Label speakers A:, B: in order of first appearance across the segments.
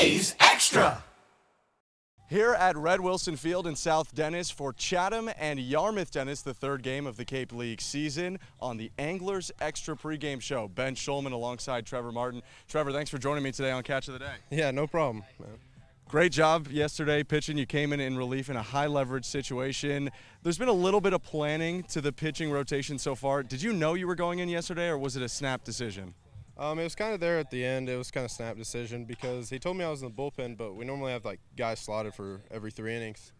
A: A's Extra!
B: Here at Red Wilson Field in South Dennis for Chatham and Yarmouth-Dennis, the third game of the Cape League season on the Anglers Extra pregame show. Ben Shulman alongside Trevor Martin. Trevor, thanks for joining me today on Catch of the Day.
C: Yeah, no problem, man.
B: Great job yesterday pitching. You came in relief in a high leverage situation. There's been a little bit of planning to the pitching rotation so far. Did you know you were going in yesterday, or was it a snap decision?
C: It was kind of there at the end. It was kind of snap decision because he told me I was in the bullpen, but we normally have like guys slotted for every 3 innings.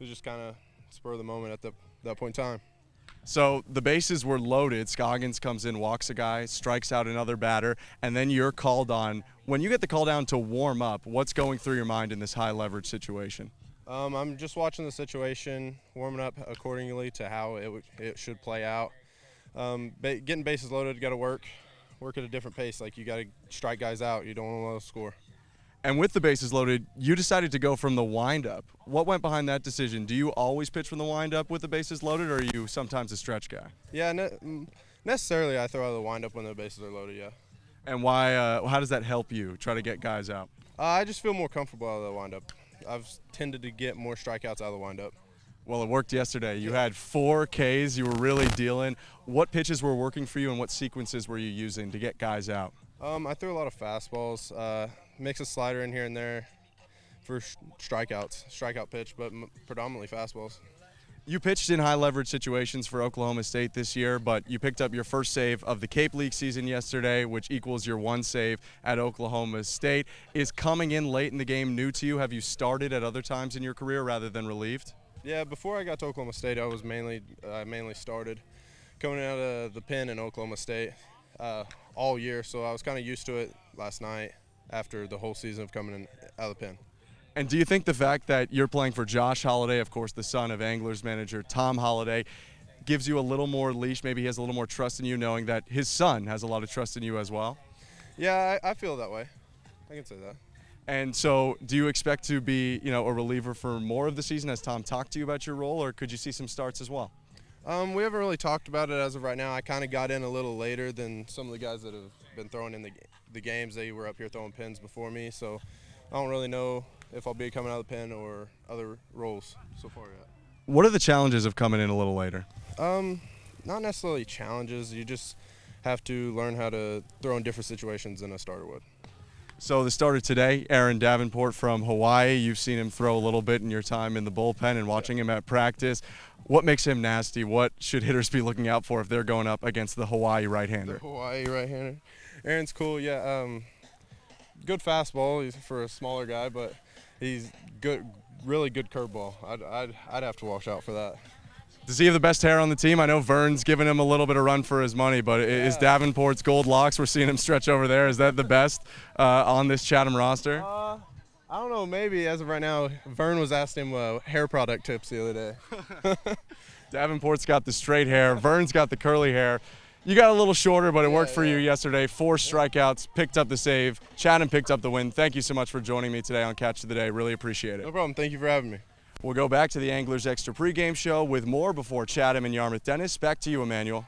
C: It was just kind of spur of the moment at that point in time.
B: So the bases were loaded. Scoggins comes in, walks a guy, strikes out another batter, and then you're called on. When you get the call down to warm up, what's going through your mind in this high leverage situation?
C: I'm just watching the situation, warming up accordingly to how it should play out. Getting bases loaded, got to work at a different pace. Like, you got to strike guys out. You don't want to let them score.
B: And with the bases loaded, you decided to go from the windup. What went behind that decision? Do you always pitch from the windup with the bases loaded, or are you sometimes a stretch guy?
C: Yeah, necessarily I throw out of the windup when the bases are loaded, yeah.
B: And why? How does that help you try to get guys out?
C: I just feel more comfortable out of the windup. I've tended to get more strikeouts out of the windup.
B: Well, it worked yesterday. You had 4 Ks. You were really dealing. What pitches were working for you, and what sequences were you using to get guys out?
C: I threw a lot of fastballs, mix a slider in here and there for strikeout pitch, but predominantly fastballs.
B: You pitched in high leverage situations for Oklahoma State this year, but you picked up your first save of the Cape League season yesterday, which equals your 1 save at Oklahoma State. Is coming in late in the game new to you? Have you started at other times in your career rather than relieved?
C: Yeah, before I got to Oklahoma State, I was mainly started coming out of the pen in Oklahoma State all year, so I was kind of used to it last night after the whole season of coming in out of the pen.
B: And do you think the fact that you're playing for Josh Holliday, of course the son of Anglers manager Tom Holliday, gives you a little more leash, maybe he has a little more trust in you, knowing that his son has a lot of trust in you as well?
C: Yeah, I feel that way. I can say that.
B: And so do you expect to be, a reliever for more of the season? Has Tom talked to you about your role, or could you see some starts as well?
C: We haven't really talked about it as of right now. I kind of got in a little later than some of the guys that have been throwing in the games. They were up here throwing pins before me, so I don't really know if I'll be coming out of the pen or other roles so far yet.
B: What are the challenges of coming in a little later?
C: Not necessarily challenges. You just have to learn how to throw in different situations than a starter would.
B: So the starter today, Aaron Davenport from Hawaii. You've seen him throw a little bit in your time in the bullpen and watching him at practice. What makes him nasty? What should hitters be looking out for if they're going up against the Hawaii right-hander?
C: The Hawaii right-hander. Aaron's cool, yeah. Good fastball. He's for a smaller guy, but he's good, really good curveball. I'd have to watch out for that.
B: Does he have the best hair on the team? I know Vern's giving him a little bit of run for his money, but is Davenport's gold locks, we're seeing him stretch over there, is that the best on this Chatham roster?
C: I don't know, maybe as of right now. Vern was asking him hair product tips the other day.
B: Davenport's got the straight hair, Vern's got the curly hair. You got a little shorter, but it worked for you yesterday. 4 strikeouts, picked up the save. Chatham picked up the win. Thank you so much for joining me today on Catch of the Day. Really appreciate it.
C: No problem. Thank you for having me.
B: We'll go back to the Anglers Extra pregame show with more before Chatham and Yarmouth-Dennis. Back to you, Emmanuel.